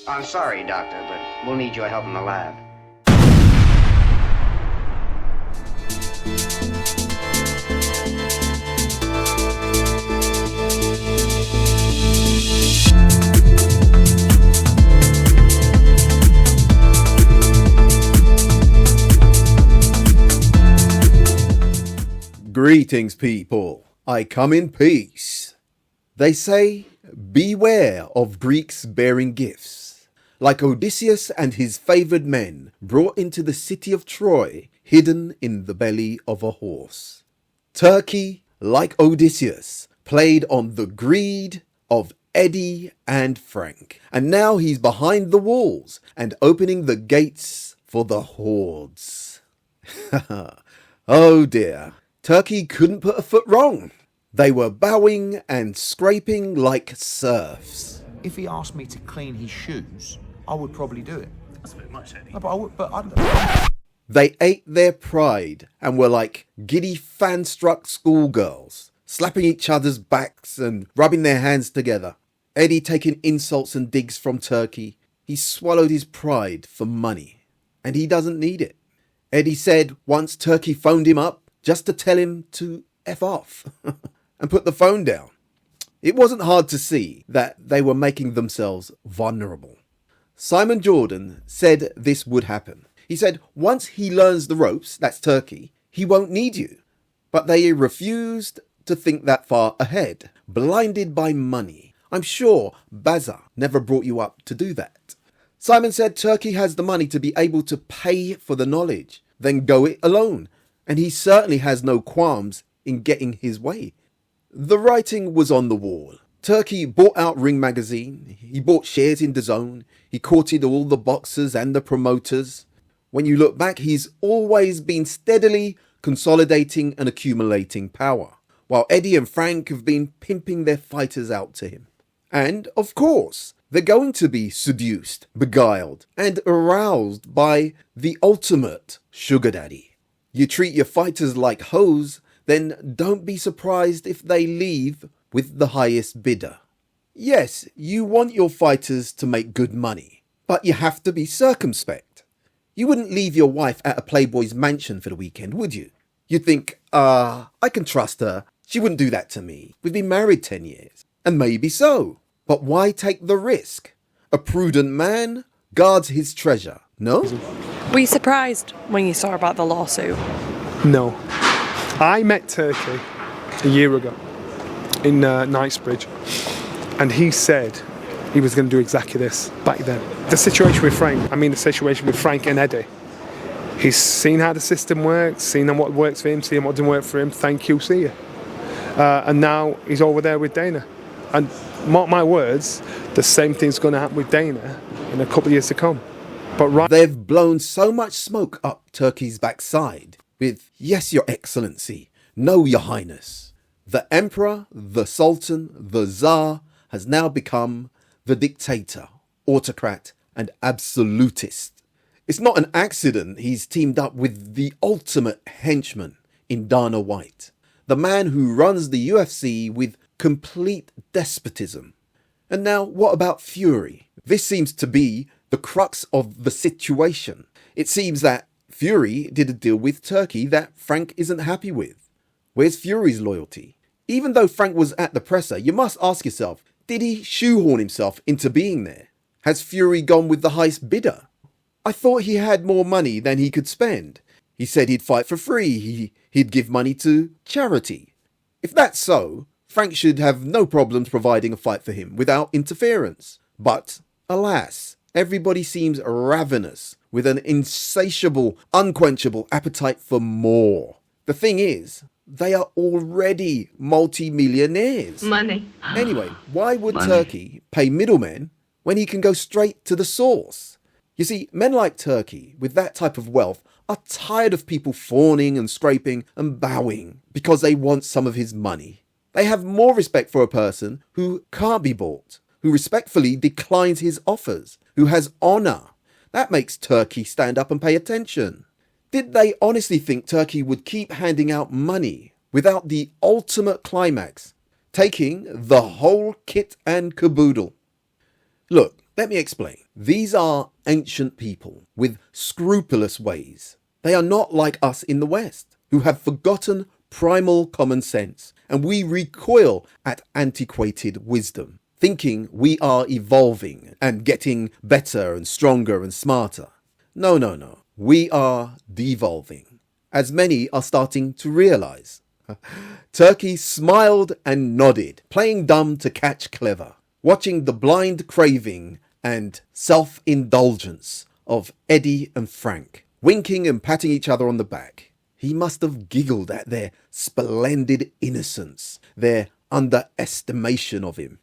I'm sorry, Doctor, but we'll need your help in the lab. Greetings, people. I come in peace. They say, beware of Greeks bearing gifts, like Odysseus and his favoured men brought into the city of Troy, hidden in the belly of a horse. Turkey, like Odysseus, played on the greed of Eddie and Frank, and now he's behind the walls and opening the gates for the hordes. Oh dear. Turkey couldn't put a foot wrong. They were bowing and scraping like serfs. If he asked me to clean his shoes, I would probably do it. That's a bit much, Eddie. No, but I would. But I. They ate their pride and were like giddy fan-struck schoolgirls, slapping each other's backs and rubbing their hands together. Eddie taking insults and digs from Turkey. He swallowed his pride for money, and he doesn't need it. Eddie said once Turkey phoned him up just to tell him to F off and put the phone down. It wasn't hard to see that they were making themselves vulnerable. Simon Jordan said this would happen. He said once he learns the ropes, that's Turkey, he won't need you. But they refused to think that far ahead, blinded by money. I'm sure Baza never brought you up to do that. Simon said Turkey has the money to be able to pay for the knowledge, then go it alone. And he certainly has no qualms in getting his way. The writing was on the wall. Turkey bought out Ring magazine, he bought shares in DAZN, he courted all the boxers and the promoters. When you look back, he's always been steadily consolidating and accumulating power, while Eddie and Frank have been pimping their fighters out to him. And, of course, they're going to be seduced, beguiled, and aroused by the ultimate sugar daddy. You treat your fighters like hoes, then don't be surprised if they leave with the highest bidder. Yes, you want your fighters to make good money, but you have to be circumspect. You wouldn't leave your wife at a playboy's mansion for the weekend, would you? You'd think, I can trust her. She wouldn't do that to me. We've been married 10 years. And maybe so. But why take the risk? A prudent man guards his treasure, no? Were you surprised when you saw about the lawsuit? No. I met Turkey a year ago in Knightsbridge, and he said he was going to do exactly this back then. The situation with Frank and Eddie, he's seen how the system works, seen what works for him, seen what didn't work for him, thank you, see you. And now he's over there with Dana. And mark my words, the same thing's going to happen with Dana in a couple of years to come. But they've blown so much smoke up Turkey's backside with, yes, your excellency, no, your highness. The emperor, the sultan, the czar has now become the dictator, autocrat and absolutist. It's not an accident he's teamed up with the ultimate henchman in Dana White, the man who runs the UFC with complete despotism. And now what about Fury? This seems to be the crux of the situation. It seems that Fury did a deal with Turkey that Frank isn't happy with. Where's Fury's loyalty? Even though Frank was at the presser, you must ask yourself, did he shoehorn himself into being there? Has Fury gone with the highest bidder? I thought he had more money than he could spend. He said he'd fight for free, he'd give money to charity. If that's so, Frank should have no problems providing a fight for him without interference. But, alas, everybody seems ravenous with an insatiable, unquenchable appetite for more. The thing is, they are already multi-millionaires. Money. Anyway, why would Turkey pay middlemen when he can go straight to the source? You see, men like Turkey, with that type of wealth, are tired of people fawning and scraping and bowing because they want some of his money. They have more respect for a person who can't be bought, who respectfully declines his offers, who has honour. That makes Turkey stand up and pay attention. Did they honestly think Turkey would keep handing out money without the ultimate climax, taking the whole kit and caboodle? Look, Let me explain. These are ancient people with scrupulous ways. They are not like us in the West, who have forgotten primal common sense, and we recoil at antiquated wisdom, thinking we are evolving and getting better and stronger and smarter. No, no, no. We are devolving, as many are starting to realize. Turki smiled and nodded, playing dumb to catch clever, watching the blind craving and self-indulgence of Eddie and Frank, winking and patting each other on the back. He must have giggled at their splendid innocence, their underestimation of him.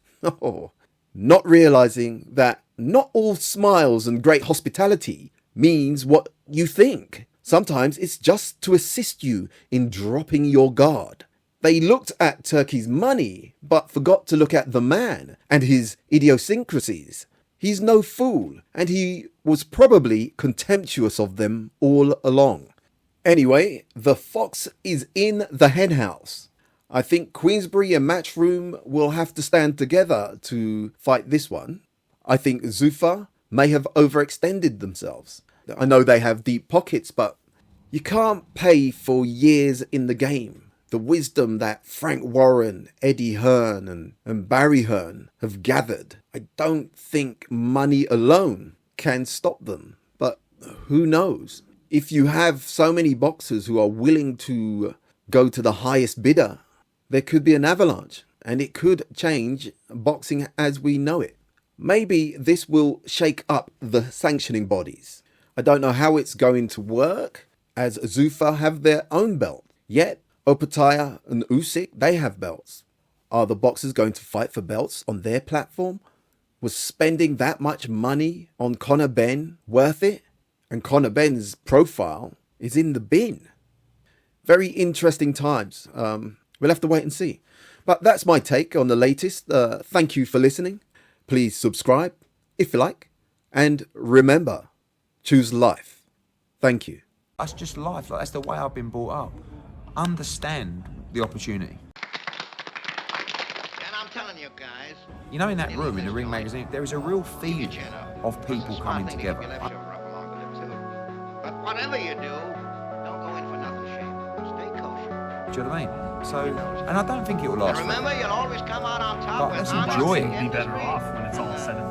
Not realizing that not all smiles and great hospitality means what you think. Sometimes it's just to assist you in dropping your guard. They looked at Turki's money, but forgot to look at the man and his idiosyncrasies. He's no fool, and he was probably contemptuous of them all along. Anyway, the fox is in the henhouse. I think Queensberry and Matchroom will have to stand together to fight this one. I think Zuffa may have overextended themselves. I know they have deep pockets, but you can't pay for years in the game. The wisdom that Frank Warren, Eddie Hearn and Barry Hearn have gathered, I don't think money alone can stop them. But who knows? If you have so many boxers who are willing to go to the highest bidder, there could be an avalanche, and it could change boxing as we know it. Maybe this will shake up the sanctioning bodies. I don't know how it's going to work, as Zuffa have their own belt. Yet, Opetaya and Usyk, they have belts. Are the boxers going to fight for belts on their platform? Was spending that much money on Conor Benn worth it? And Conor Benn's profile is in the bin. Very interesting times. We'll have to wait and see. But that's my take on the latest. Thank you for listening. Please subscribe if you like. And remember, choose life. Thank you. That's just life. Like, that's the way I've been brought up. Understand the opportunity. And I'm telling you guys. You know, in that room, in the Ring magazine, there is a real feeling of people coming together. But whatever you do, don't go in for nothing shame. Stay kosher. Do you know what I mean? So, and I don't think it will last. And remember, you'll always come out on top. But let's enjoy it. Be better off when it's all said and